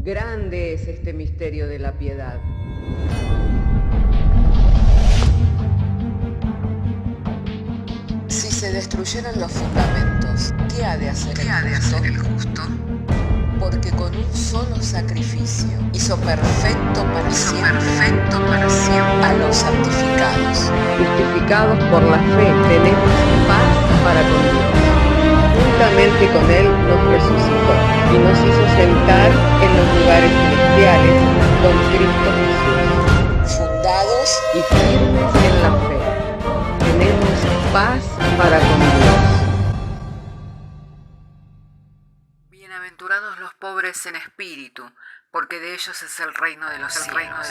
Grande es este misterio de la piedad. Si se destruyeran los fundamentos, ¿qué ha de hacer el justo? Porque con un solo sacrificio hizo perfecto para siempre a los santificados. Justificados por la fe, tenemos paz para con Dios. Juntamente con Él nos resucitó y nos hizo sentar en los lugares celestiales con Cristo Jesús. Fundados y firmes en la fe, tenemos paz para con Dios. Bienaventurados los pobres en espíritu, porque de ellos es el reino de los cielos.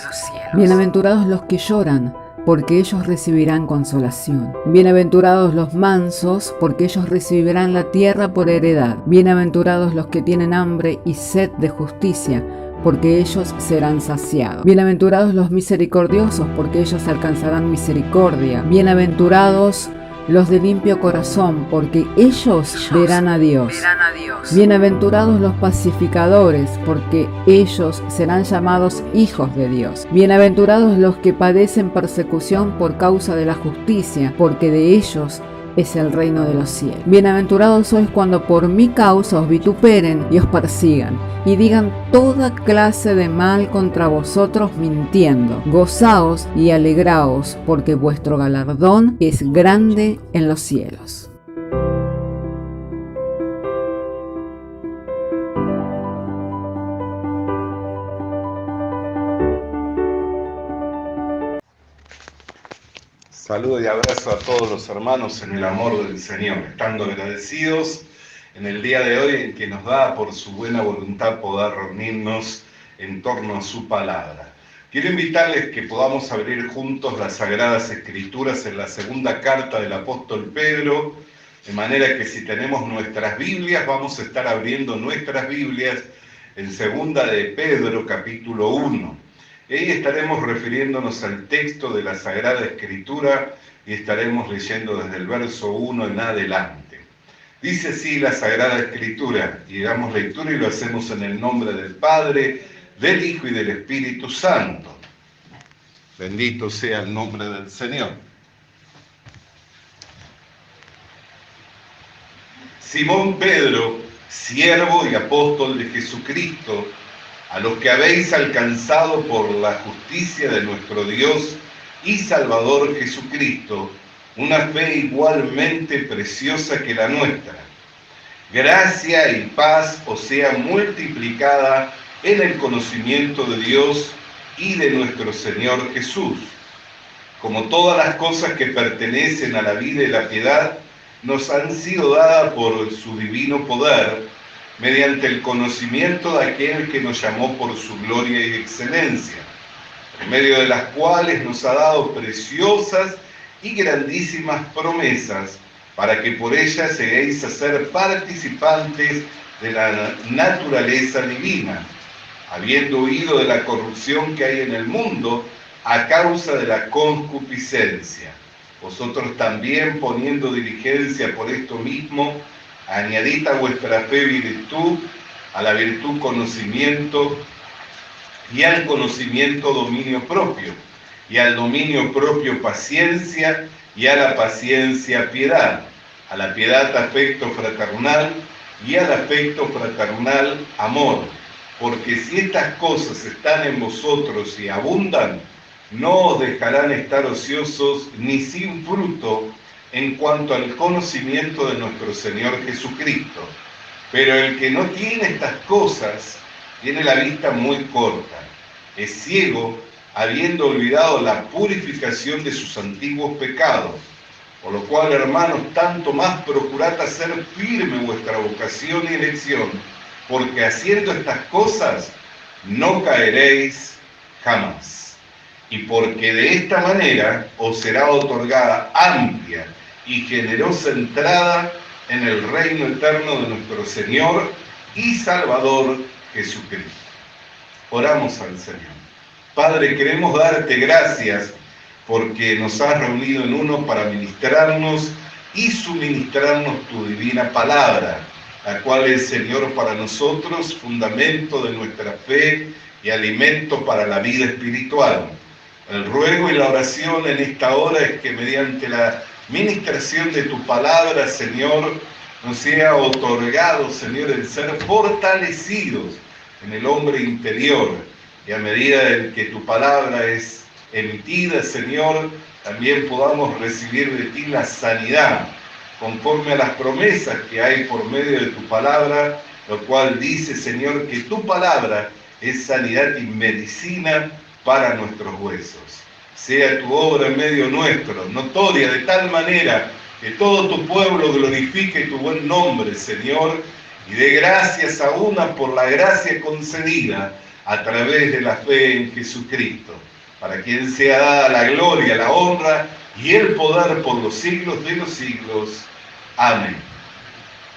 Bienaventurados los que lloran, porque ellos recibirán consolación. Bienaventurados los mansos, porque ellos recibirán la tierra por heredad. Bienaventurados los que tienen hambre y sed de justicia, porque ellos serán saciados. Bienaventurados los misericordiosos, porque ellos alcanzarán misericordia. Bienaventurados los de limpio corazón, porque ellos verán a Dios. Bienaventurados los pacificadores, porque ellos serán llamados hijos de Dios. Bienaventurados los que padecen persecución por causa de la justicia, porque de ellos es el reino de los cielos. Bienaventurados sois cuando por mi causa os vituperen y os persigan, y digan toda clase de mal contra vosotros mintiendo. Gozaos y alegraos, porque vuestro galardón es grande en los cielos. Saludo y abrazo a todos los hermanos en el amor del Señor, estando agradecidos en el día de hoy en que nos da por su buena voluntad poder reunirnos en torno a su palabra. Quiero invitarles que podamos abrir juntos las Sagradas Escrituras en la segunda carta del apóstol Pedro, de manera que si tenemos nuestras Biblias, vamos a estar abriendo nuestras Biblias en segunda de Pedro, capítulo 1. Y ahí estaremos refiriéndonos al texto de la Sagrada Escritura y estaremos leyendo desde el verso 1 en adelante. Dice así la Sagrada Escritura, y damos lectura y lo hacemos en el nombre del Padre, del Hijo y del Espíritu Santo. Bendito sea el nombre del Señor. Simón Pedro, siervo y apóstol de Jesucristo, a los que habéis alcanzado por la justicia de nuestro Dios y Salvador Jesucristo, una fe igualmente preciosa que la nuestra. Gracia y paz os sea multiplicada en el conocimiento de Dios y de nuestro Señor Jesús. Como todas las cosas que pertenecen a la vida y la piedad, nos han sido dadas por su divino poder, mediante el conocimiento de aquel que nos llamó por su gloria y excelencia, en medio de las cuales nos ha dado preciosas y grandísimas promesas, para que por ellas lleguéis a ser participantes de la naturaleza divina, habiendo huido de la corrupción que hay en el mundo a causa de la concupiscencia. Vosotros también, poniendo diligencia por esto mismo, añadid a vuestra fe virtud, a la virtud conocimiento, y al conocimiento dominio propio, y al dominio propio paciencia, y a la paciencia piedad, a la piedad afecto fraternal, y al afecto fraternal amor. Porque si estas cosas están en vosotros y abundan, no os dejarán estar ociosos ni sin fruto en cuanto al conocimiento de nuestro Señor Jesucristo. Pero el que no tiene estas cosas tiene la vista muy corta, es ciego, habiendo olvidado la purificación de sus antiguos pecados. Por lo cual, hermanos, tanto más procurad hacer firme vuestra vocación y elección, porque haciendo estas cosas no caeréis jamás. Y porque de esta manera os será otorgada amplia y generosa entrada en el reino eterno de nuestro Señor y Salvador Jesucristo. Oramos al Señor. Padre, queremos darte gracias porque nos has reunido en uno para ministrarnos y suministrarnos tu divina palabra, la cual es, Señor, para nosotros fundamento de nuestra fe y alimento para la vida espiritual. El ruego y la oración en esta hora es que mediante la ministración de tu palabra, Señor, nos sea otorgado, Señor, el ser fortalecidos en el hombre interior, y a medida en que tu palabra es emitida, Señor, también podamos recibir de ti la sanidad, conforme a las promesas que hay por medio de tu palabra, lo cual dice, Señor, que tu palabra es sanidad y medicina para nuestros huesos. Sea tu obra en medio nuestro, notoria de tal manera que todo tu pueblo glorifique tu buen nombre, Señor, y dé gracias a una por la gracia concedida a través de la fe en Jesucristo, para quien sea dada la gloria, la honra y el poder por los siglos de los siglos. Amén.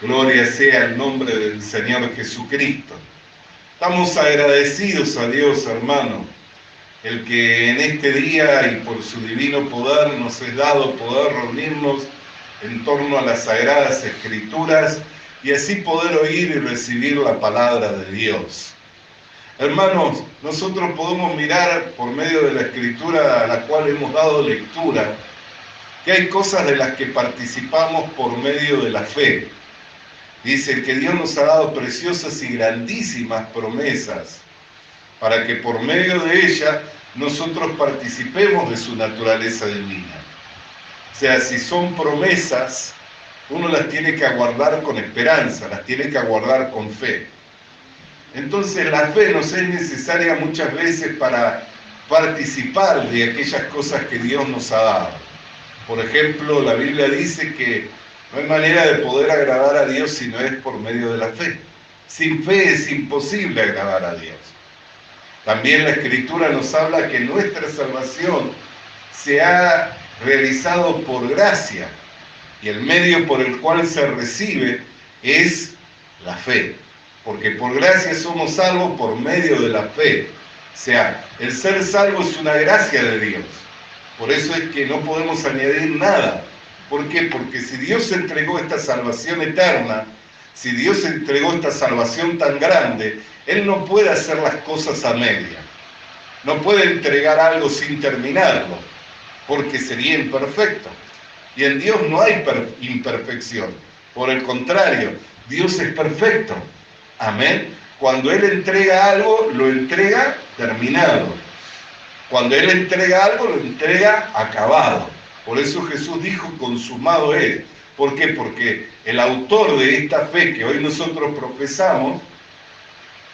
Gloria sea el nombre del Señor Jesucristo. Estamos agradecidos a Dios, hermano, el que en este día y por su divino poder nos es dado poder reunirnos en torno a las Sagradas Escrituras y así poder oír y recibir la palabra de Dios. Hermanos, nosotros podemos mirar por medio de la Escritura a la cual hemos dado lectura, que hay cosas de las que participamos por medio de la fe. Dice que Dios nos ha dado preciosas y grandísimas promesas, para que por medio de ellas nosotros participemos de su naturaleza divina. O sea, si son promesas, uno las tiene que aguardar con esperanza, las tiene que aguardar con fe. Entonces la fe nos es necesaria muchas veces para participar de aquellas cosas que Dios nos ha dado. Por ejemplo, la Biblia dice que no hay manera de poder agradar a Dios si no es por medio de la fe. Sin fe es imposible agradar a Dios. También la Escritura nos habla que nuestra salvación se ha realizado por gracia y el medio por el cual se recibe es la fe. Porque por gracia somos salvos por medio de la fe. O sea, el ser salvo es una gracia de Dios. Por eso es que no podemos añadir nada. ¿Por qué? Porque si Dios entregó esta salvación eterna, si Dios entregó esta salvación tan grande, Él no puede hacer las cosas a media. No puede entregar algo sin terminarlo, porque sería imperfecto. Y en Dios no hay imperfección. Por el contrario, Dios es perfecto. Amén. Cuando Él entrega algo, lo entrega terminado. Cuando Él entrega algo, lo entrega acabado. Por eso Jesús dijo, consumado es. ¿Por qué? Porque el autor de esta fe que hoy nosotros profesamos,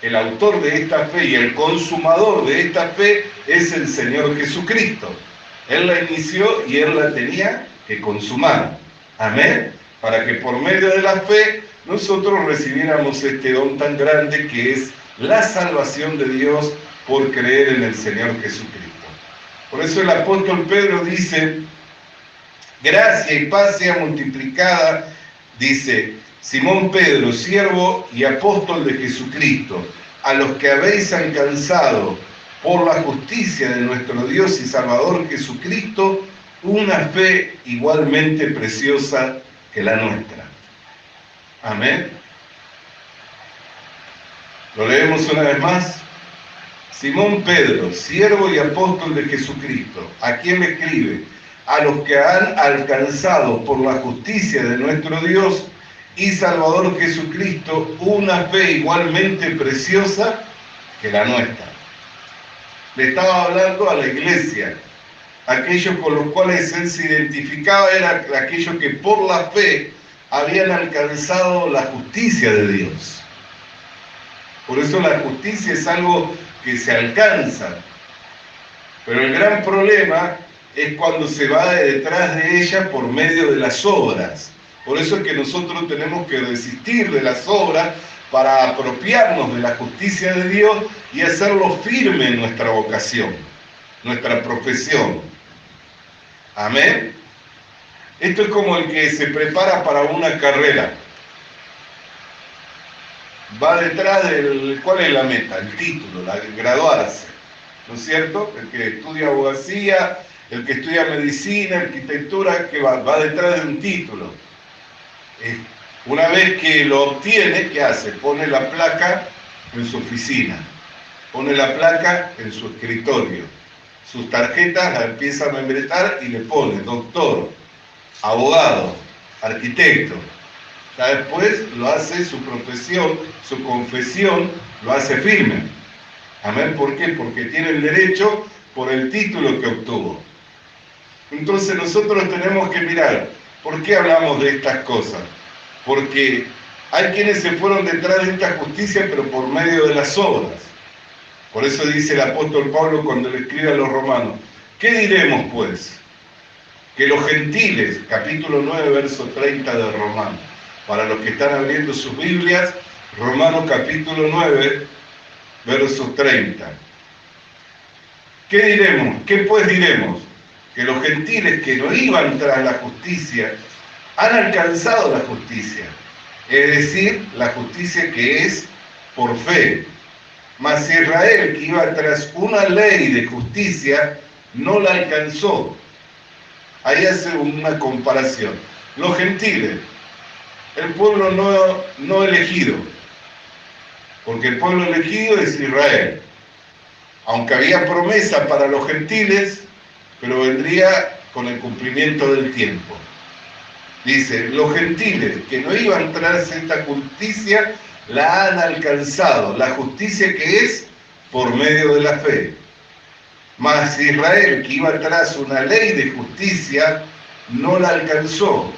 el autor de esta fe y el consumador de esta fe es el Señor Jesucristo. Él la inició y Él la tenía que consumar. Amén. Para que por medio de la fe nosotros recibiéramos este don tan grande que es la salvación de Dios por creer en el Señor Jesucristo. Por eso el apóstol Pedro dice, gracia y paz sea multiplicada, dice, Simón Pedro, siervo y apóstol de Jesucristo, a los que habéis alcanzado por la justicia de nuestro Dios y Salvador Jesucristo, una fe igualmente preciosa que la nuestra. Amén. Lo leemos una vez más. Simón Pedro, siervo y apóstol de Jesucristo, ¿a quién le escribe? A los que han alcanzado por la justicia de nuestro Dios y Salvador Jesucristo una fe igualmente preciosa que la nuestra. Le estaba hablando a la iglesia. Aquellos con los cuales él se identificaba eran aquellos que por la fe habían alcanzado la justicia de Dios. Por eso la justicia es algo que se alcanza. Pero el gran problema es cuando se va detrás de ella por medio de las obras. Por eso es que nosotros tenemos que resistir de las obras para apropiarnos de la justicia de Dios y hacerlo firme en nuestra vocación, nuestra profesión. Amén. Esto es como el que se prepara para una carrera. Va detrás del... ¿Cuál es la meta? El título, graduarse. ¿No es cierto? El que estudia abogacía, el que estudia medicina, arquitectura, que va detrás de un título. Una vez que lo obtiene, ¿qué hace? Pone la placa en su oficina, pone la placa en su escritorio. Sus tarjetas las empieza a membretar y le pone doctor, abogado, arquitecto. Ya después lo hace su profesión, su confesión, lo hace firme. Amén. ¿Por qué? Porque tiene el derecho por el título que obtuvo. Entonces nosotros tenemos que mirar, ¿por qué hablamos de estas cosas? Porque hay quienes se fueron detrás de esta justicia, pero por medio de las obras. Por eso dice el apóstol Pablo cuando le escribe a los romanos, ¿qué diremos pues? Que los gentiles, capítulo 9, verso 30 de Romanos, para los que están abriendo sus Biblias, Romanos capítulo 9, verso 30. ¿Qué diremos? ¿Qué pues diremos? Que los gentiles que no iban tras la justicia han alcanzado la justicia, es decir, la justicia que es por fe. Mas Israel, que iba tras una ley de justicia, no la alcanzó. Ahí hace una comparación. Los gentiles, el pueblo no elegido, porque el pueblo elegido es Israel. Aunque había promesa para los gentiles, pero vendría con el cumplimiento del tiempo. Dice, los gentiles que no iban tras esta justicia, la han alcanzado, la justicia que es por medio de la fe. Mas Israel, que iba tras una ley de justicia, no la alcanzó.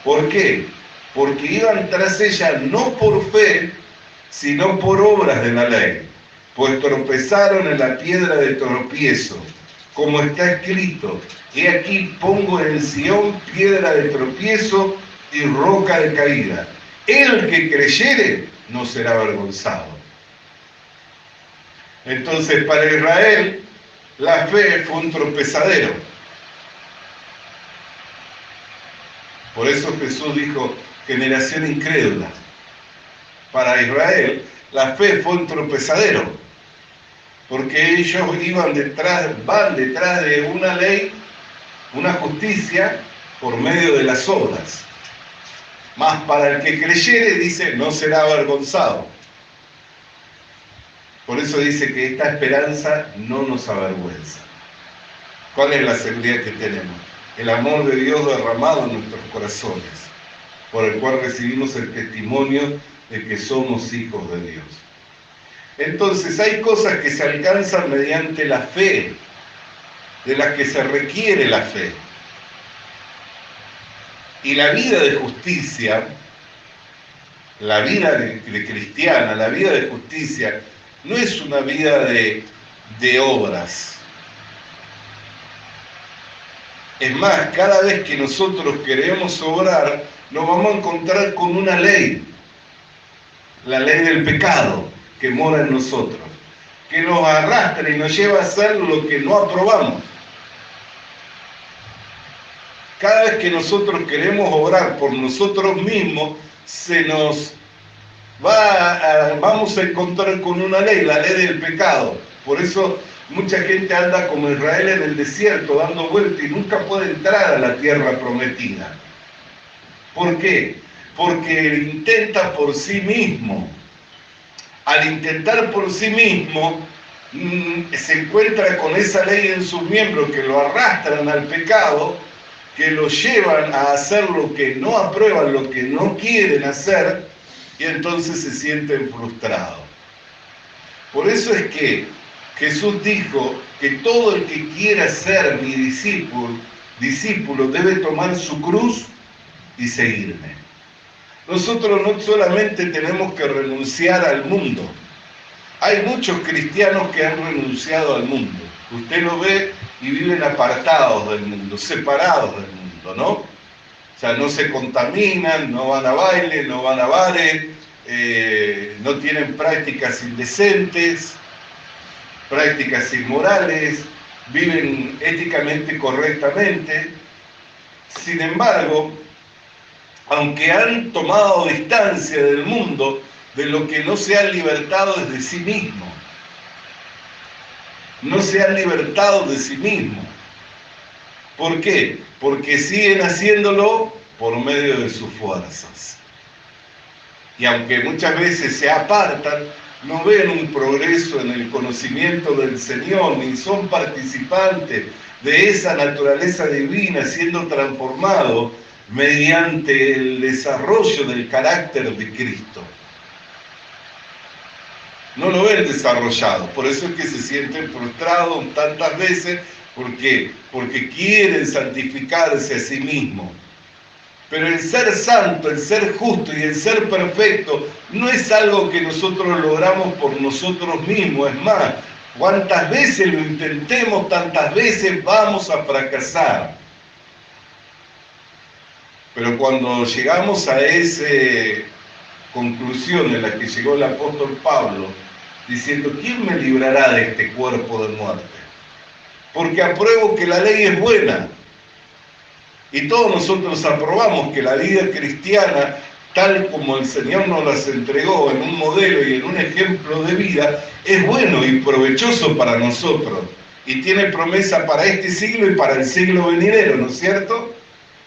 ¿Por qué? Porque iban tras ella no por fe, sino por obras de la ley, pues tropezaron en la piedra de tropiezo, como está escrito, he aquí pongo en Sión piedra de tropiezo y roca de caída. El que creyere no será avergonzado. Entonces, para Israel, la fe fue un tropezadero. Por eso Jesús dijo, generación incrédula. Para Israel, la fe fue un tropezadero, porque ellos van detrás de una ley, una justicia, por medio de las obras. Mas para el que creyere, dice, no será avergonzado. Por eso dice que esta esperanza no nos avergüenza. ¿Cuál es la seguridad que tenemos? El amor de Dios derramado en nuestros corazones, por el cual recibimos el testimonio de que somos hijos de Dios. Entonces hay cosas que se alcanzan mediante la fe, de las que se requiere la fe. Y la vida de justicia, la vida de cristiana, la vida de justicia, no es una vida de obras. Es más, cada vez que nosotros queremos obrar, nos vamos a encontrar con una ley, la ley del pecado que mora en nosotros, que nos arrastra y nos lleva a hacer lo que no aprobamos. Cada vez que nosotros queremos obrar por nosotros mismos, vamos a encontrar con una ley, la ley del pecado. Por eso mucha gente anda como Israel en el desierto, dando vueltas y nunca puede entrar a la tierra prometida. ¿Por qué? Porque intenta por sí mismo. Al intentar por sí mismo, se encuentra con esa ley en sus miembros que lo arrastran al pecado, que lo llevan a hacer lo que no aprueban, lo que no quieren hacer, y entonces se sienten frustrados. Por eso es que Jesús dijo que todo el que quiera ser mi discípulo debe tomar su cruz y seguirme. Nosotros no solamente tenemos que renunciar al mundo. Hay muchos cristianos que han renunciado al mundo. Usted lo ve y viven apartados del mundo, separados del mundo, ¿no? O sea, no se contaminan, no van a baile, no van a bares, no tienen prácticas indecentes, prácticas inmorales, viven éticamente correctamente. Sin embargo, aunque han tomado distancia del mundo, de lo que no se han libertado es de sí mismo. No se han libertado de sí mismo. ¿Por qué? Porque siguen haciéndolo por medio de sus fuerzas. Y aunque muchas veces se apartan, no ven un progreso en el conocimiento del Señor, ni son participantes de esa naturaleza divina siendo transformado mediante el desarrollo del carácter de Cristo. No lo ven desarrollado, por eso es que se sienten frustrados tantas veces. ¿Por qué? Porque quieren santificarse a sí mismos. Pero el ser santo, el ser justo y el ser perfecto no es algo que nosotros logramos por nosotros mismos. Es más, cuantas veces lo intentemos, tantas veces vamos a fracasar. Pero cuando llegamos a esa conclusión en la que llegó el apóstol Pablo, diciendo, ¿quién me librará de este cuerpo de muerte? Porque apruebo que la ley es buena. Y todos nosotros aprobamos que la vida cristiana, tal como el Señor nos las entregó en un modelo y en un ejemplo de vida, es bueno y provechoso para nosotros. Y tiene promesa para este siglo y para el siglo venidero, ¿no es cierto?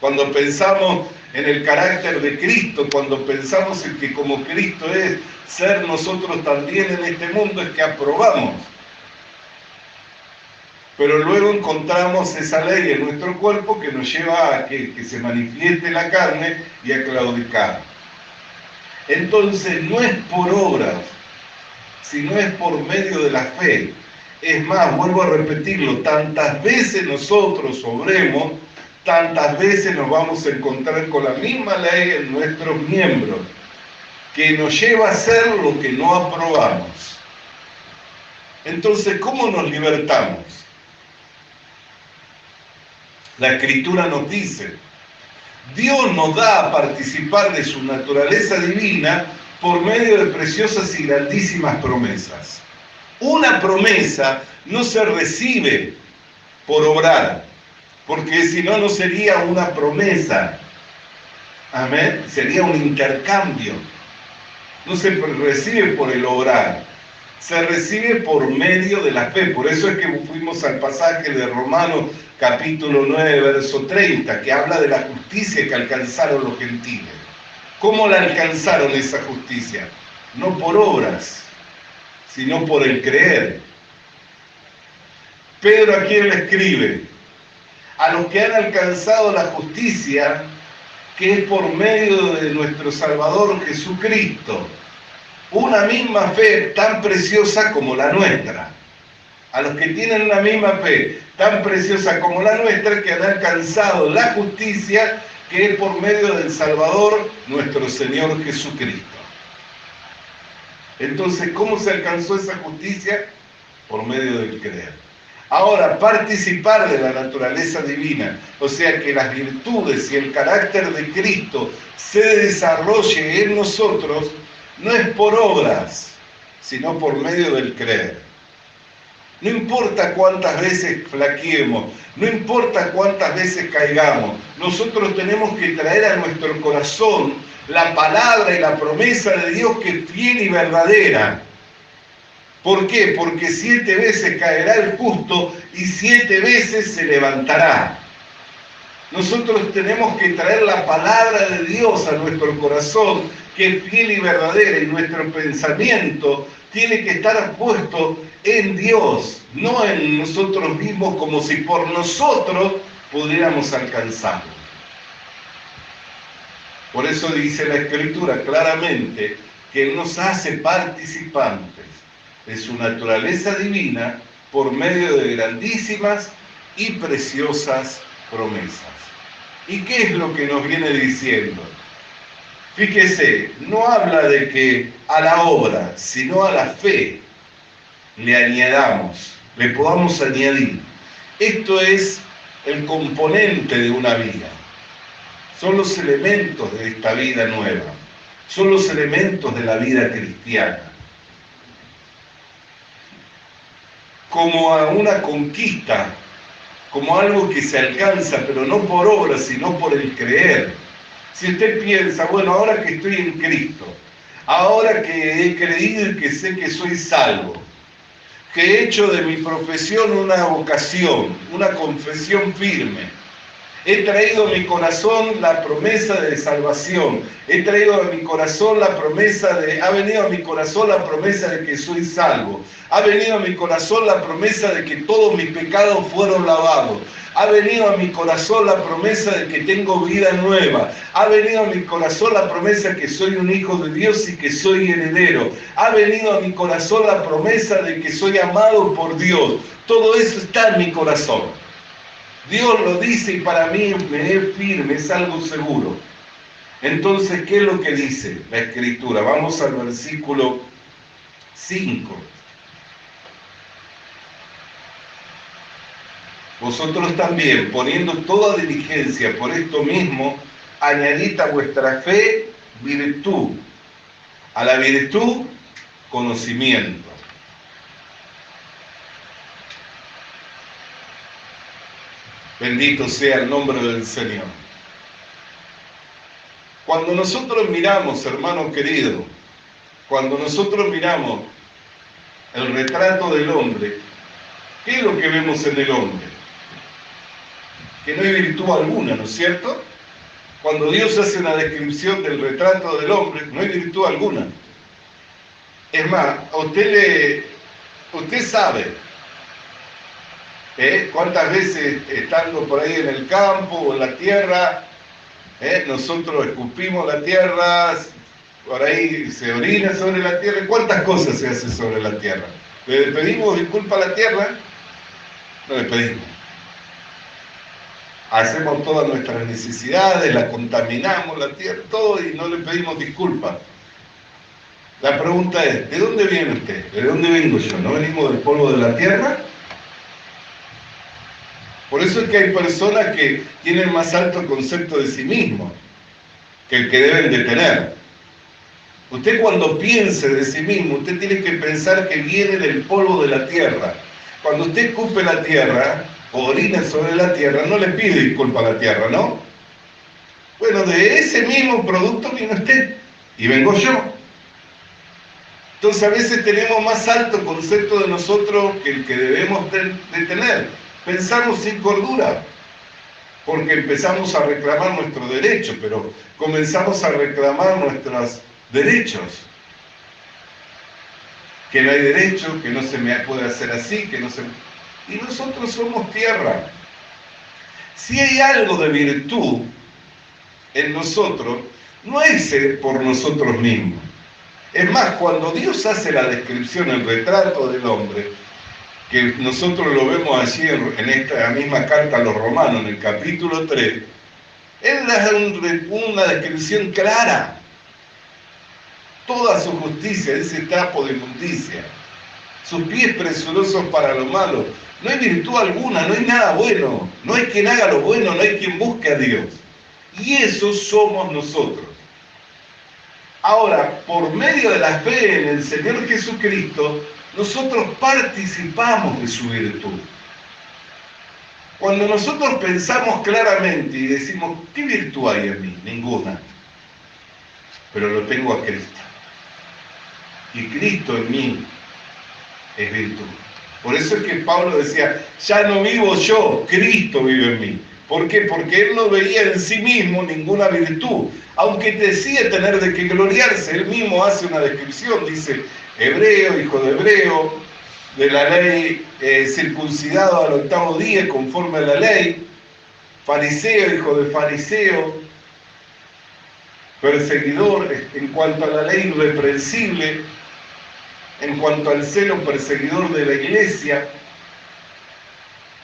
Cuando pensamos en el carácter de Cristo, cuando pensamos en que como Cristo es ser nosotros también en este mundo, es que aprobamos. Pero luego encontramos esa ley en nuestro cuerpo que nos lleva a que se manifieste la carne y a claudicar. Entonces no es por obras, sino es por medio de la fe. Es más, vuelvo a repetirlo, tantas veces nosotros obremos, tantas veces nos vamos a encontrar con la misma ley en nuestros miembros, que nos lleva a hacer lo que no aprobamos. Entonces, ¿cómo nos libertamos? La Escritura nos dice, Dios nos da a participar de su naturaleza divina por medio de preciosas y grandísimas promesas. Una promesa no se recibe por obrar, porque si no, no sería una promesa. Amén. Sería un intercambio. No se recibe por el obrar, se recibe por medio de la fe. Por eso es que fuimos al pasaje de Romanos capítulo 9, verso 30, que habla de la justicia que alcanzaron los gentiles. ¿Cómo la alcanzaron esa justicia? No por obras, sino por el creer. Pedro, ¿a quién le escribe? A los que han alcanzado la justicia, que es por medio de nuestro Salvador Jesucristo. Una misma fe tan preciosa como la nuestra. A los que tienen una misma fe tan preciosa como la nuestra, que han alcanzado la justicia, que es por medio del Salvador, nuestro Señor Jesucristo. Entonces, ¿cómo se alcanzó esa justicia? Por medio del creer. Ahora, participar de la naturaleza divina, o sea, que las virtudes y el carácter de Cristo se desarrolle en nosotros, no es por obras, sino por medio del creer. No importa cuántas veces flaqueemos, no importa cuántas veces caigamos, nosotros tenemos que traer a nuestro corazón la palabra y la promesa de Dios, que es fiel y verdadera. ¿Por qué? Porque 7 veces caerá el justo y 7 veces se levantará. Nosotros tenemos que traer la palabra de Dios a nuestro corazón, que es fiel y verdadera, y nuestro pensamiento tiene que estar puesto en Dios, no en nosotros mismos, como si por nosotros pudiéramos alcanzarlo. Por eso dice la Escritura claramente que Él nos hace participantes de su naturaleza divina por medio de grandísimas y preciosas promesas. ¿Y qué es lo que nos viene diciendo? Fíjese, no habla de que a la obra, sino a la fe le añadamos, le podamos añadir. Esto es el componente de una vida. Son los elementos de esta vida nueva. Son los elementos de la vida cristiana. Como a una conquista, como algo que se alcanza, pero no por obra, sino por el creer. Si usted piensa, bueno, ahora que estoy en Cristo, ahora que he creído y que sé que soy salvo, que he hecho de mi profesión una vocación, una confesión firme, He traído a mi corazón la promesa de salvación. He traído a mi corazón ha venido a mi corazón la promesa de que soy salvo. Ha venido a mi corazón la promesa de que todos mis pecados fueron lavados. Ha venido a mi corazón la promesa de que tengo vida nueva. Ha venido a mi corazón la promesa de que soy un hijo de Dios y que soy heredero. Ha venido a mi corazón la promesa de que soy amado por Dios. Todo eso está en mi corazón. Dios lo dice y para mí me es firme, es algo seguro. Entonces, ¿qué es lo que dice la Escritura? Vamos al versículo 5. Vosotros también, poniendo toda diligencia por esto mismo, añadid a vuestra fe virtud, a la virtud conocimiento. Bendito sea el nombre del Señor. Cuando nosotros miramos, hermano querido, cuando nosotros miramos el retrato del hombre, ¿qué es lo que vemos en el hombre? Que no hay virtud alguna, ¿no es cierto? Cuando Dios hace una descripción del retrato del hombre, no hay virtud alguna. Es más, usted sabe, cuántas veces estando por ahí en el campo o en la tierra, nosotros escupimos la tierra, por ahí se orina sobre la tierra. ¿Cuántas cosas se hace sobre la tierra? ¿Le pedimos disculpas a la tierra? No le pedimos. Hacemos todas nuestras necesidades, la contaminamos la tierra, todo, y no le pedimos disculpas. La pregunta es, ¿de dónde viene usted? ¿De dónde vengo yo? ¿No venimos del polvo de la tierra? Por eso es que hay personas que tienen más alto concepto de sí mismos que el que deben de tener. Usted cuando piense de sí mismo, usted tiene que pensar que viene del polvo de la tierra. Cuando usted escupe la tierra o orina sobre la tierra, no le pide disculpa a la tierra, ¿no? Bueno, de ese mismo producto viene usted y vengo yo. Entonces a veces tenemos más alto concepto de nosotros que el que debemos de tener. Pensamos sin cordura, porque empezamos a reclamar nuestro derecho, pero comenzamos a reclamar nuestros derechos. Que no hay derecho, que no se me puede hacer así, que no se... Y nosotros somos tierra. Si hay algo de virtud en nosotros, no es por nosotros mismos. Es más, cuando Dios hace la descripción, el retrato del hombre, que nosotros lo vemos allí en esta misma carta a los Romanos, en el capítulo 3, Él da una descripción clara. Toda su justicia, ese trapo de inmundicia, sus pies presurosos para lo malo. No hay virtud alguna, no hay nada bueno, no hay quien haga lo bueno, no hay quien busque a Dios. Y eso somos nosotros. Ahora, por medio de la fe en el Señor Jesucristo, nosotros participamos de su virtud. Cuando nosotros pensamos claramente y decimos, ¿qué virtud hay en mí? Ninguna. Pero lo tengo a Cristo. Y Cristo en mí es virtud. Por eso es que Pablo decía, ya no vivo yo, Cristo vive en mí. ¿Por qué? Porque él no veía en sí mismo ninguna virtud. Aunque decía tener de qué gloriarse, él mismo hace una descripción, dice, hebreo, hijo de hebreo, de la ley, circuncidado al 8º día conforme a la ley, fariseo, hijo de fariseo, perseguidor, en cuanto a la ley irreprensible, en cuanto al celo perseguidor de la iglesia.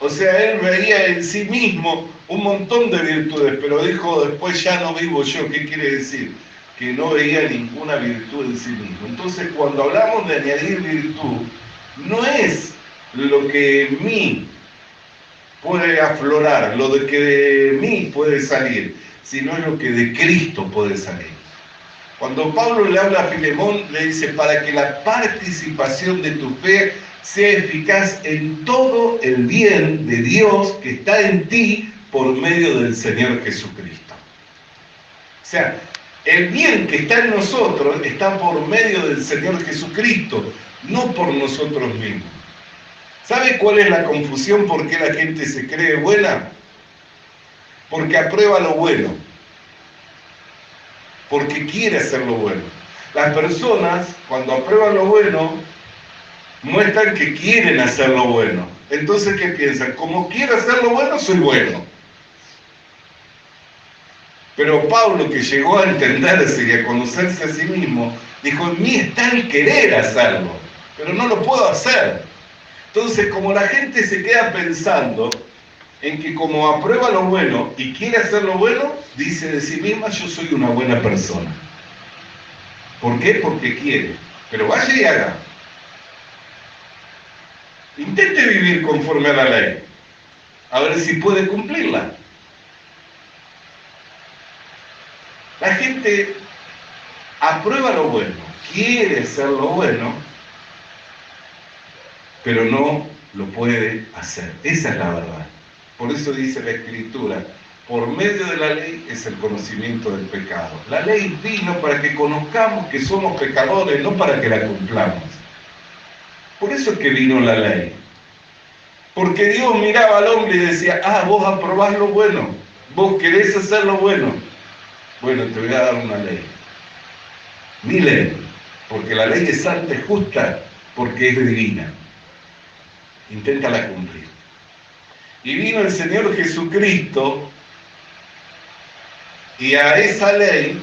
O sea, él veía en sí mismo un montón de virtudes, pero dijo después, ya no vivo yo. ¿Qué quiere decir? Que no veía ninguna virtud en sí mismo. Entonces, cuando hablamos de añadir virtud, no es lo que en mí puede aflorar, lo de que de mí puede salir, sino es lo que de Cristo puede salir. Cuando Pablo le habla a Filemón, le dice, para que la participación de tu fe sea eficaz en todo el bien de Dios que está en ti por medio del Señor Jesucristo. O sea, el bien que está en nosotros está por medio del Señor Jesucristo, no por nosotros mismos. ¿Sabe cuál es la confusión por qué la gente se cree buena? porque aprueba lo bueno, porque quiere hacer lo bueno. Las personas, cuando aprueban lo bueno, muestran que quieren hacer lo bueno. Entonces, ¿qué piensan? Como quiero hacer lo bueno, soy bueno. Pero Pablo, que llegó a entenderse y a conocerse a sí mismo, dijo, en mí está el querer hacerlo, pero no lo puedo hacer. Entonces, como la gente se queda pensando en que como aprueba lo bueno y quiere hacer lo bueno, dice de sí misma, yo soy una buena persona. ¿Por qué? Porque quiere. Pero vaya y haga. Intente vivir conforme a la ley, a ver si puede cumplirla. La gente aprueba lo bueno, quiere hacer lo bueno, pero no lo puede hacer. Esa es la verdad. Por eso dice la Escritura, por medio de la ley es el conocimiento del pecado. La ley vino para que conozcamos que somos pecadores, no para que la cumplamos. Por eso es que vino la ley. Porque Dios miraba al hombre y decía, vos aprobás lo bueno, vos querés hacer lo bueno. Bueno, te voy a dar una ley. Mi ley. Porque la ley es santa y justa, porque es divina. Inténtala cumplir. Y vino el Señor Jesucristo y a esa ley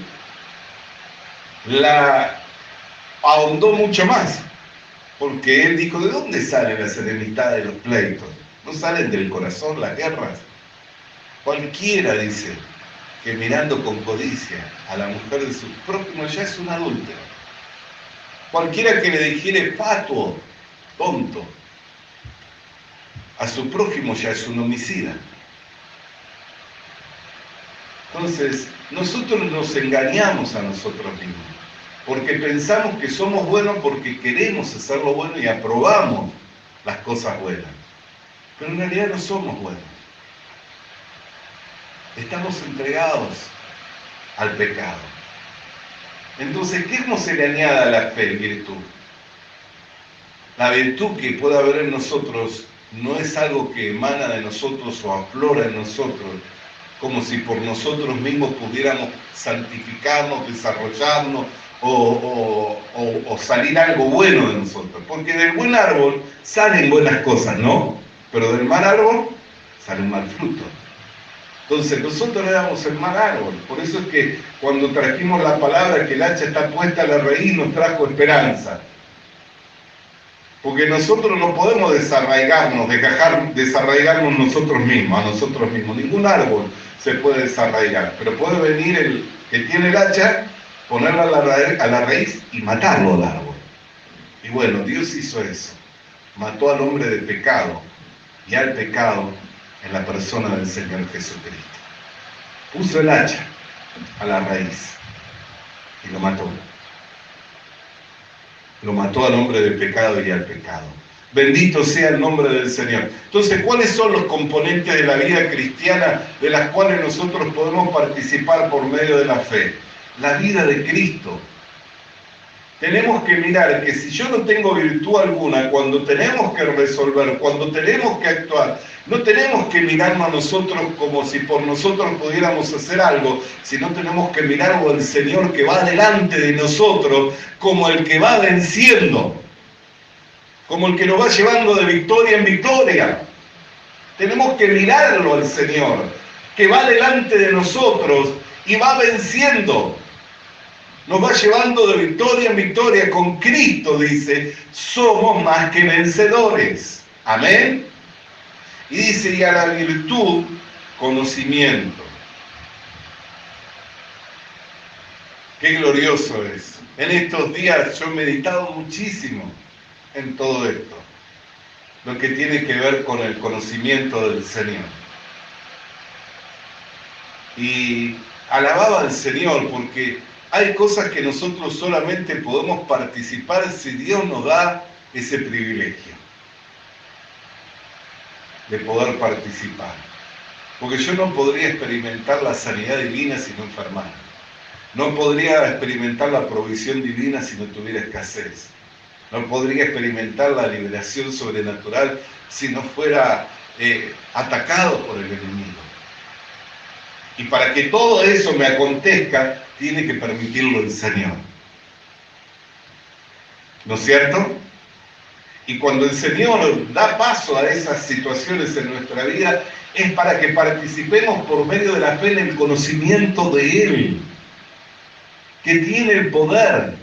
la ahondó mucho más. Porque Él dijo, ¿de dónde salen las enemistades de los pleitos? ¿No salen del corazón las guerras? Cualquiera, dice, que mirando con codicia a la mujer de su prójimo ya es un adúltero. Cualquiera que le dijere fatuo, tonto, a su prójimo ya es un homicida. Entonces, nosotros nos engañamos a nosotros mismos, porque pensamos que somos buenos porque queremos hacer lo bueno y aprobamos las cosas buenas. Pero en realidad no somos buenos. Estamos entregados al pecado. Entonces, ¿cómo se le añade a la fe virtud? La virtud que puede haber en nosotros no es algo que emana de nosotros o aflora en nosotros, como si por nosotros mismos pudiéramos santificarnos, desarrollarnos o salir algo bueno de nosotros. Porque del buen árbol salen buenas cosas, ¿no? Pero del mal árbol sale un mal fruto. Entonces nosotros le damos el mal árbol. Por eso es que cuando trajimos la palabra que el hacha está puesta a la raíz, nos trajo esperanza. Porque nosotros no podemos desarraigarnos nosotros mismos, a nosotros mismos. Ningún árbol se puede desarraigar, pero puede venir el que tiene el hacha, ponerla a la raíz y matarlo al árbol. Y bueno, Dios hizo eso. Mató al hombre de pecado y al pecado en la persona del Señor Jesucristo. Puso el hacha a la raíz y lo mató. Lo mató al hombre del pecado y al pecado. Bendito sea el nombre del Señor. Entonces, ¿cuáles son los componentes de la vida cristiana de las cuales nosotros podemos participar por medio de la fe? La vida de Cristo. Tenemos que mirar que si yo no tengo virtud alguna, cuando tenemos que resolver, cuando tenemos que actuar, no tenemos que mirarnos a nosotros como si por nosotros pudiéramos hacer algo, sino tenemos que mirarlo al Señor que va delante de nosotros como el que va venciendo, como el que nos va llevando de victoria en victoria. Tenemos que mirarlo al Señor, que va delante de nosotros y va venciendo. Nos va llevando de victoria en victoria. Con Cristo, dice, somos más que vencedores. Amén. Y dice, y a la virtud, conocimiento. Qué glorioso es. En estos días yo he meditado muchísimo en todo esto. Lo que tiene que ver con el conocimiento del Señor. Y alababa al Señor porque hay cosas que nosotros solamente podemos participar si Dios nos da ese privilegio de poder participar. Porque yo no podría experimentar la sanidad divina si no enfermara. No podría experimentar la provisión divina si no tuviera escasez. No podría experimentar la liberación sobrenatural si no fuera atacado por el enemigo. Y para que todo eso me acontezca, tiene que permitirlo el Señor. ¿No es cierto? Y cuando el Señor da paso a esas situaciones en nuestra vida, es para que participemos por medio de la fe en el conocimiento de Él, que tiene el poder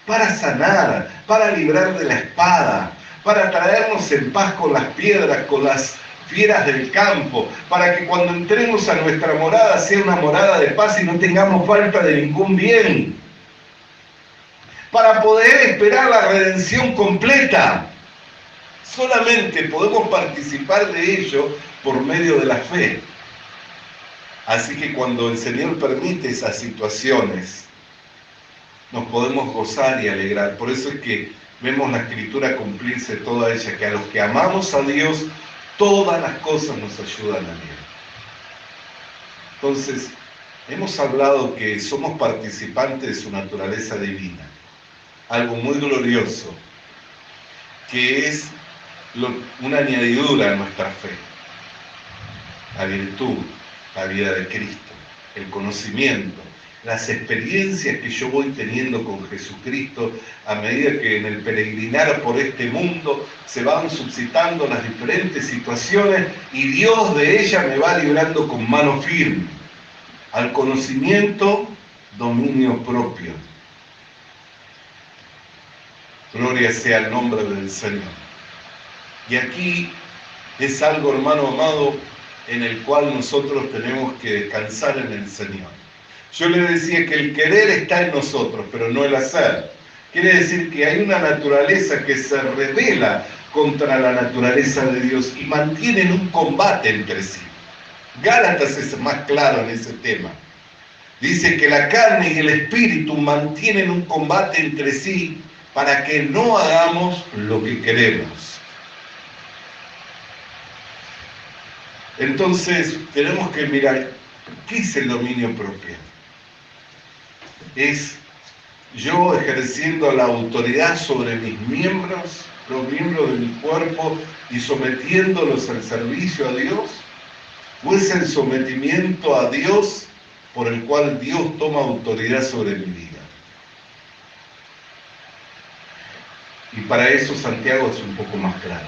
para sanar, para librar de la espada, para traernos en paz con las piedras, con las fieras del campo, para que cuando entremos a nuestra morada sea una morada de paz y no tengamos falta de ningún bien, para poder esperar la redención completa. Solamente podemos participar de ello por medio de la fe. Así que cuando el Señor permite esas situaciones, nos podemos gozar y alegrar. Por eso es que vemos la Escritura cumplirse toda ella, que a los que amamos a Dios, todas las cosas nos ayudan a bien. Entonces, hemos hablado que somos participantes de su naturaleza divina, algo muy glorioso, que es una añadidura a nuestra fe, la virtud, la vida de Cristo, el conocimiento, las experiencias que yo voy teniendo con Jesucristo a medida que en el peregrinar por este mundo se van suscitando las diferentes situaciones y Dios de ellas me va librando con mano firme. Al conocimiento, dominio propio. Gloria sea el nombre del Señor. Y aquí es algo, hermano amado, en el cual nosotros tenemos que descansar en el Señor. Yo le decía que el querer está en nosotros, pero no el hacer. Quiere decir que hay una naturaleza que se rebela contra la naturaleza de Dios y mantienen un combate entre sí. Gálatas es más claro en ese tema. Dice que la carne y el espíritu mantienen un combate entre sí para que no hagamos lo que queremos. Entonces, tenemos que mirar, ¿qué es el dominio propio? Es yo ejerciendo la autoridad sobre mis miembros, los miembros de mi cuerpo, y sometiéndolos al servicio a Dios, ¿o es el sometimiento a Dios por el cual Dios toma autoridad sobre mi vida? Y para eso Santiago es un poco más claro.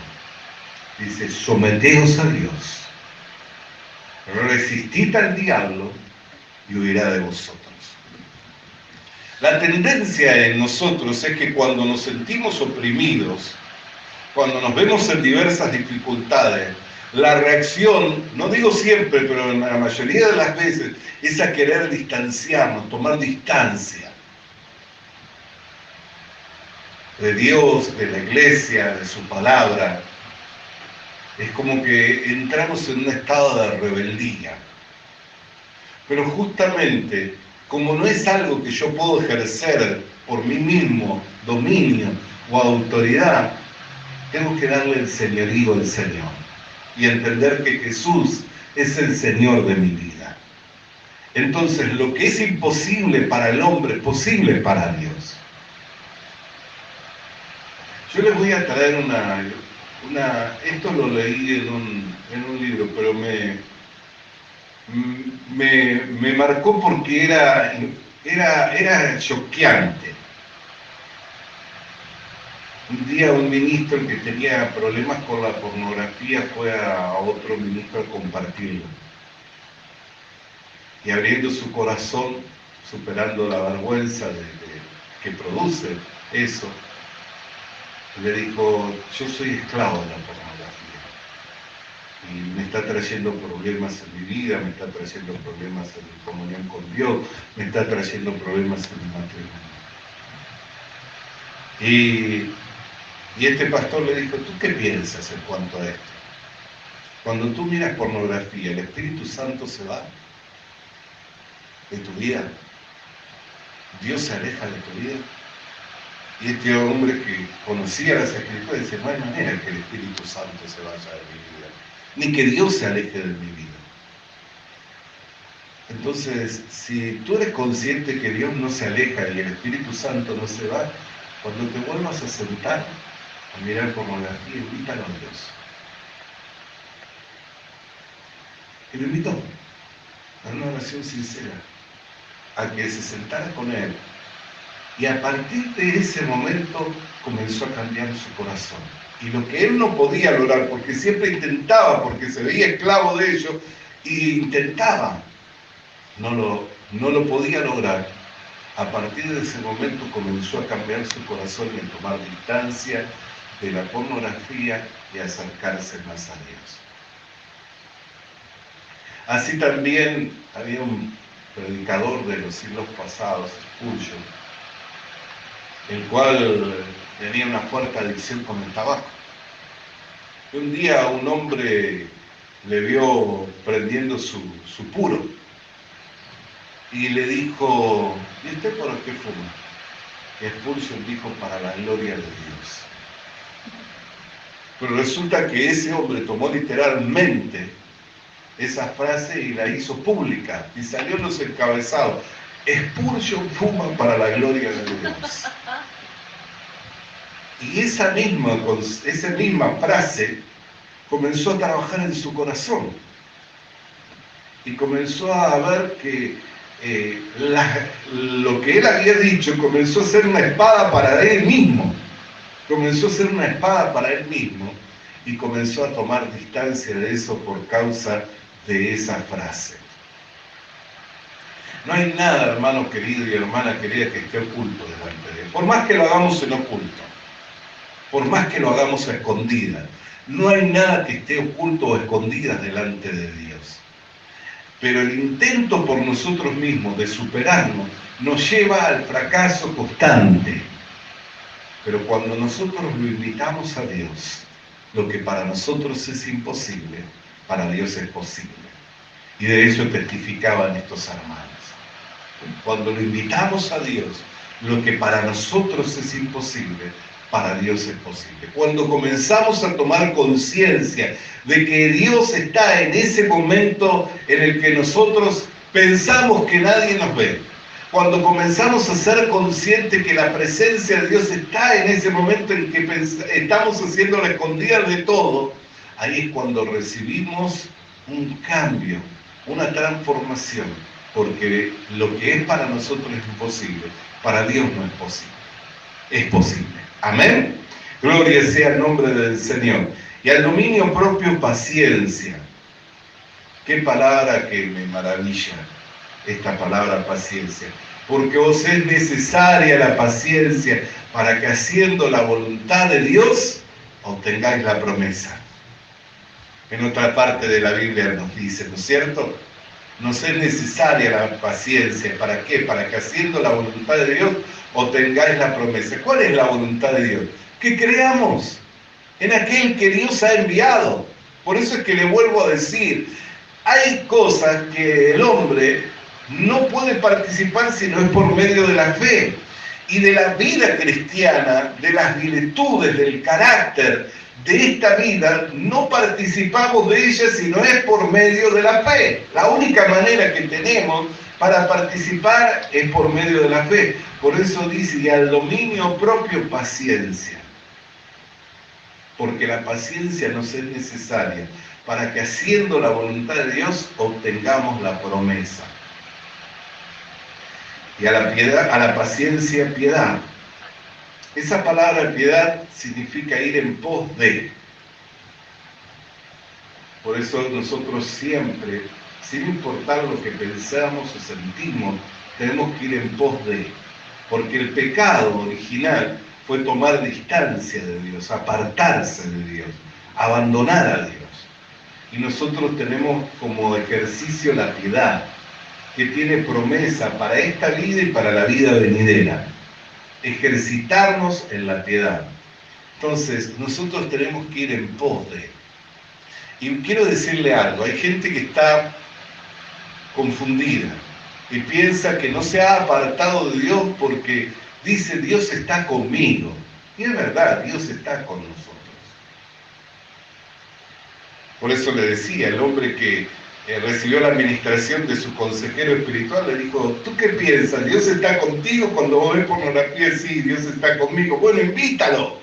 Dice, someteos a Dios, resistid al diablo y huirá de vosotros. La tendencia en nosotros es que cuando nos sentimos oprimidos, cuando nos vemos en diversas dificultades, la reacción, no digo siempre, pero en la mayoría de las veces, es a querer distanciarnos, tomar distancia de Dios, de la iglesia, de su palabra. Es como que entramos en un estado de rebeldía. Pero justamente, como no es algo que yo puedo ejercer por mí mismo, dominio o autoridad, tengo que darle el señorío al Señor y entender que Jesús es el Señor de mi vida. Entonces, lo que es imposible para el hombre es posible para Dios. Yo les voy a traer esto lo leí en un libro, pero me marcó porque era choqueante. Un día un ministro que tenía problemas con la pornografía fue a otro ministro a compartirlo. Y abriendo su corazón, superando la vergüenza que produce eso, le dijo, yo soy esclavo de la pornografía. Y me está trayendo problemas en mi vida, me está trayendo problemas en mi comunión con Dios, me está trayendo problemas en mi matrimonio. Y este pastor le dijo, ¿tú qué piensas en cuanto a esto? Cuando tú miras pornografía, ¿el Espíritu Santo se va de tu vida? ¿Dios se aleja de tu vida? Y este hombre que conocía las Escrituras dice, no hay manera que el Espíritu Santo se vaya de mi vida, ni que Dios se aleje de mi vida. Entonces, si tú eres consciente que Dios no se aleja y el Espíritu Santo no se va, cuando te vuelvas a sentar a mirar pornografía, invítalo a Dios. Y lo invitó. en una oración sincera, a que se sentara con él. Y a partir de ese momento comenzó a cambiar su corazón. Y lo que él no podía lograr, porque siempre intentaba, porque se veía esclavo de ello, y intentaba, no lo podía lograr. A partir de ese momento comenzó a cambiar su corazón y a tomar distancia de la pornografía y a acercarse más a Dios. Así también había un predicador de los siglos pasados, Spurgeon, el cual tenía una fuerte adicción con el tabaco. Un día un hombre le vio prendiendo su puro y le dijo: ¿y usted por qué fuma? Y Spurgeon dijo: para la gloria de Dios. Pero resulta que ese hombre tomó literalmente esa frase y la hizo pública y salió en los encabezados: Spurgeon fuma para la gloria de Dios. Y esa misma frase comenzó a trabajar en su corazón y comenzó a ver que lo que él había dicho comenzó a ser una espada para él mismo. Comenzó a ser una espada para él mismo y comenzó a tomar distancia de eso por causa de esa frase. No hay nada, hermano querido y hermana querida, que esté oculto delante de Dios. Por más que lo hagamos en oculto, por más que lo hagamos a escondidas, no hay nada que esté oculto o escondidas delante de Dios. Pero el intento por nosotros mismos de superarnos nos lleva al fracaso constante. Pero cuando nosotros lo invitamos a Dios, lo que para nosotros es imposible, para Dios es posible. Y de eso testificaban estos hermanos. Cuando lo invitamos a Dios, lo que para nosotros es imposible, para Dios es posible. Cuando comenzamos a tomar conciencia de que Dios está en ese momento en el que nosotros pensamos que nadie nos ve, cuando comenzamos a ser conscientes que la presencia de Dios está en ese momento en que estamos haciendo la escondida de todo, ahí es cuando recibimos un cambio, una transformación, porque lo que es para nosotros es imposible, para Dios no es posible. Es posible. Amén. Gloria sea el nombre del Señor. Y al dominio propio, paciencia. Qué palabra que me maravilla, esta palabra paciencia. Porque os es necesaria la paciencia para que haciendo la voluntad de Dios obtengáis la promesa. En otra parte de la Biblia nos dice, ¿no es cierto? Nos es necesaria la paciencia. ¿Para qué? Para que haciendo la voluntad de Dios obtengáis la promesa. ¿Cuál es la voluntad de Dios? Que creamos en aquel que Dios ha enviado. Por eso es que le vuelvo a decir, hay cosas que el hombre no puede participar si no es por medio de la fe. Y de la vida cristiana, de las virtudes, del carácter de esta vida, no participamos de ella si no es por medio de la fe. La única manera que tenemos para participar es por medio de la fe. Por eso dice, y al dominio propio, paciencia. Porque la paciencia nos es necesaria para que haciendo la voluntad de Dios obtengamos la promesa. Y a la piedad, a la paciencia, piedad. Esa palabra piedad significa ir en pos de. Por eso nosotros siempre, sin importar lo que pensamos o sentimos, tenemos que ir en pos de. Porque el pecado original fue tomar distancia de Dios, apartarse de Dios, abandonar a Dios. Y nosotros tenemos como ejercicio la piedad, que tiene promesa para esta vida y para la vida venidera. Ejercitarnos en la piedad. Entonces, nosotros tenemos que ir en pos de. Y quiero decirle algo, hay gente que está confundida y piensa que no se ha apartado de Dios porque dice Dios está conmigo. Y es verdad, Dios está con nosotros. Por eso le decía, el hombre que recibió la administración de su consejero espiritual, le dijo, ¿tú qué piensas? ¿Dios está contigo? Cuando vos ves pornografía, sí, Dios está conmigo. Bueno, invítalo.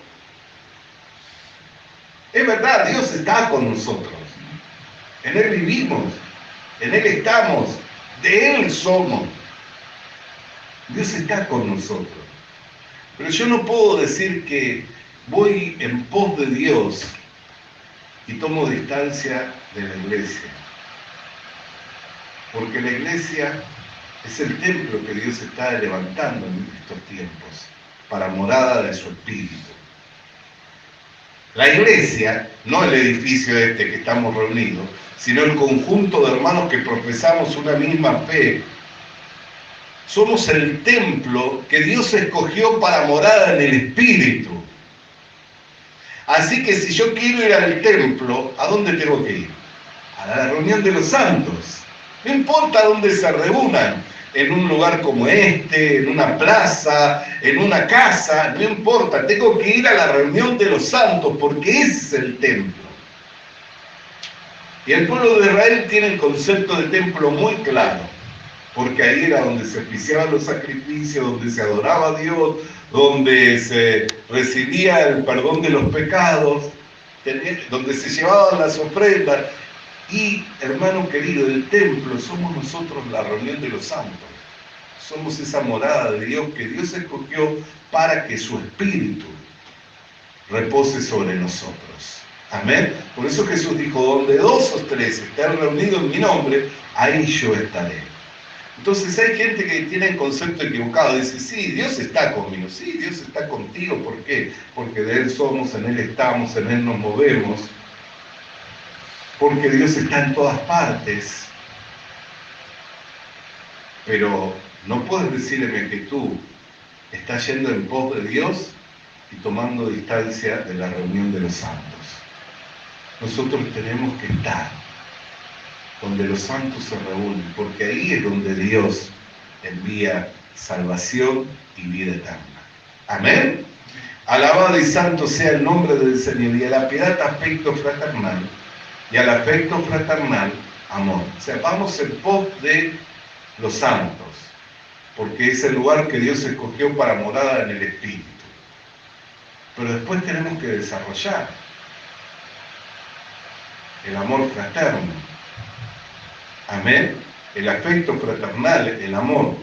Es verdad, Dios está con nosotros. En Él vivimos, en Él estamos, de Él somos. Dios está con nosotros. Pero yo no puedo decir que voy en pos de Dios y tomo distancia de la iglesia. Porque la iglesia es el templo que Dios está levantando en estos tiempos para morada de su Espíritu. La iglesia, no el edificio este que estamos reunidos, sino el conjunto de hermanos que profesamos una misma fe. Somos el templo que Dios escogió para morada en el Espíritu. Así que si yo quiero ir al templo, ¿a dónde tengo que ir? A la reunión de los santos. No importa dónde se reúnan, en un lugar como este, en una plaza, en una casa, no importa, tengo que ir a la reunión de los santos porque ese es el templo. Y el pueblo de Israel tiene el concepto de templo muy claro, porque ahí era donde se oficiaban los sacrificios, donde se adoraba a Dios, donde se recibía el perdón de los pecados, donde se llevaban las ofrendas. Y, hermano querido, el templo somos nosotros, la reunión de los santos. Somos esa morada de Dios que Dios escogió para que su Espíritu repose sobre nosotros. Amén. Por eso Jesús dijo, donde 2 o 3 estén reunidos en mi nombre, ahí yo estaré. Entonces hay gente que tiene el concepto equivocado, dice, sí, Dios está conmigo, sí, Dios está contigo, ¿por qué? Porque de Él somos, en Él estamos, en Él nos movemos, porque Dios está en todas partes. Pero no puedes decirme que tú estás yendo en pos de Dios y tomando distancia de la reunión de los santos. Nosotros tenemos que estar donde los santos se reúnen, porque ahí es donde Dios envía salvación y vida eterna. Amén. Alabado y santo sea el nombre del Señor, y a la piedad afecto fraternal, y al afecto fraternal amor. O sea, vamos en pos de los santos, porque es el lugar que Dios escogió para morada en el Espíritu. Pero después tenemos que desarrollar el amor fraterno. Amén. El afecto fraternal, el amor.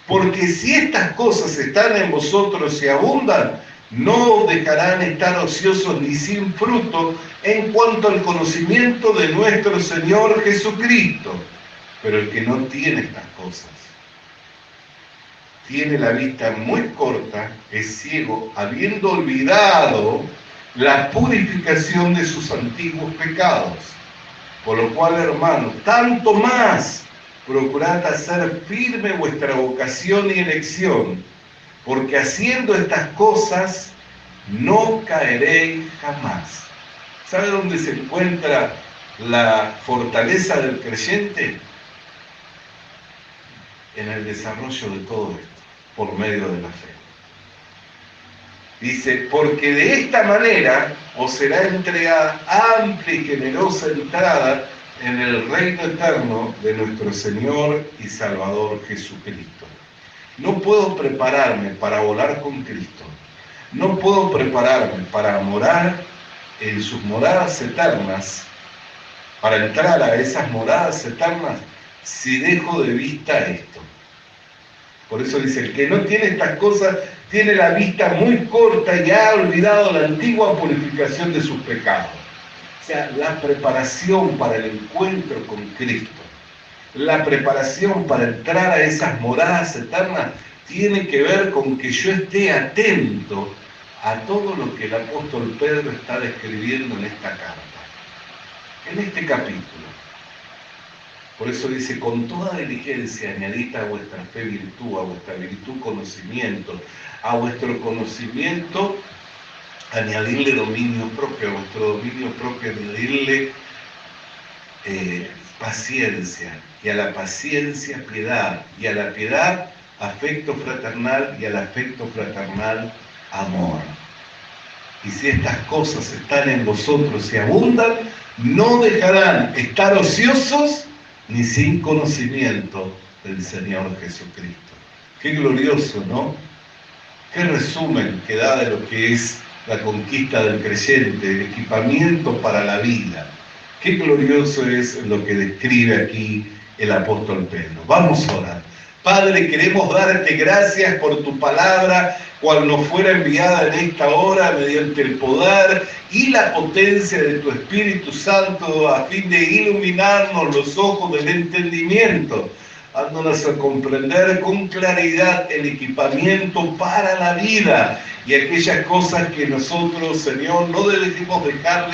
Porque si estas cosas están en vosotros y abundan, no os dejarán estar ociosos ni sin fruto en cuanto al conocimiento de nuestro Señor Jesucristo. Pero el que no tiene estas cosas, tiene la vista muy corta, es ciego, habiendo olvidado la purificación de sus antiguos pecados. Por lo cual, hermanos, tanto más procurad hacer firme vuestra vocación y elección, porque haciendo estas cosas no caeréis jamás. ¿Sabe dónde se encuentra la fortaleza del creyente? En el desarrollo de todo esto, por medio de la fe. Dice, porque de esta manera os será entregada amplia y generosa entrada en el reino eterno de nuestro Señor y Salvador Jesucristo. No puedo prepararme para volar con Cristo. No puedo prepararme para morar en sus moradas eternas, para entrar a esas moradas eternas, si dejo de vista esto. Por eso dice, el que no tiene estas cosas tiene la vista muy corta y ha olvidado la antigua purificación de sus pecados. O sea, la preparación para el encuentro con Cristo, la preparación para entrar a esas moradas eternas tiene que ver con que yo esté atento a todo lo que el apóstol Pedro está describiendo en esta carta, en este capítulo. Por eso dice, con toda diligencia añadid a vuestra fe virtud, a vuestra virtud conocimiento, a vuestro conocimiento añadirle dominio propio, a vuestro dominio propio añadirle paciencia, y a la paciencia piedad, y a la piedad afecto fraternal, y al afecto fraternal amor. Y si estas cosas están en vosotros y abundan, no dejarán estar ociosos ni sin conocimiento del Señor Jesucristo. Qué glorioso, ¿no? Qué resumen que da de lo que es la conquista del creyente, el equipamiento para la vida. Qué glorioso es lo que describe aquí el apóstol Pedro. Vamos a orar. Padre, queremos darte gracias por tu palabra, cual nos fuera enviada en esta hora mediante el poder y la potencia de tu Espíritu Santo, a fin de iluminarnos los ojos del entendimiento, dándonos a comprender con claridad el equipamiento para la vida y aquellas cosas que nosotros, Señor, no debemos dejar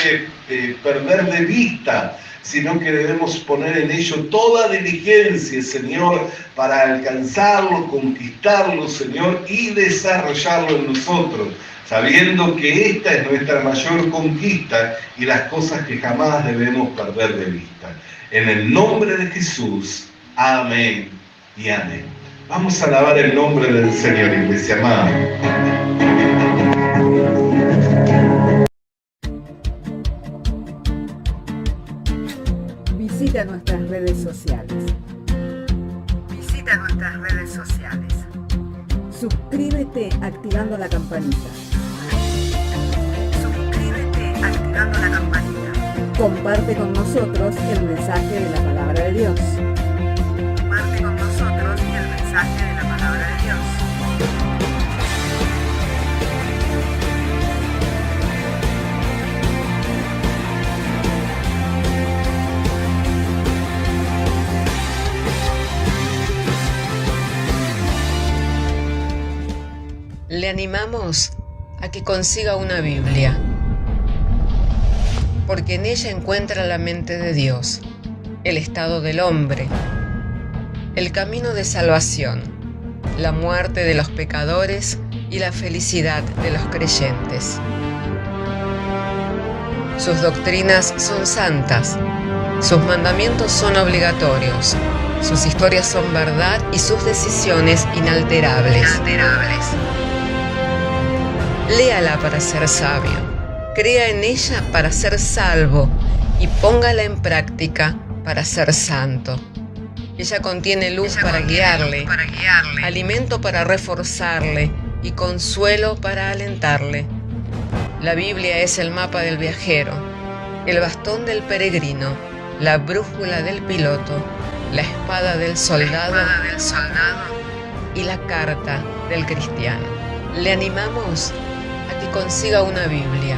de perder de vista, sino que debemos poner en ello toda diligencia, Señor, para alcanzarlo, conquistarlo, Señor, y desarrollarlo en nosotros, sabiendo que esta es nuestra mayor conquista y las cosas que jamás debemos perder de vista. En el nombre de Jesús, amén y amén. Vamos a alabar el nombre del Señor, iglesia amada. Visita nuestras redes sociales. Suscríbete activando la campanita. Comparte con nosotros el mensaje de la palabra de Dios. Le animamos a que consiga una Biblia, porque en ella encuentra la mente de Dios, el estado del hombre, el camino de salvación, la muerte de los pecadores y la felicidad de los creyentes. Sus doctrinas son santas, sus mandamientos son obligatorios, sus historias son verdad y sus decisiones inalterables. Léala para ser sabio, crea en ella para ser salvo y póngala en práctica para ser santo. Ella contiene luz para guiarle, alimento para reforzarle y consuelo para alentarle. La Biblia es el mapa del viajero, el bastón del peregrino, la brújula del piloto, la espada del soldado y la carta del cristiano. Le animamos a que consiga una Biblia,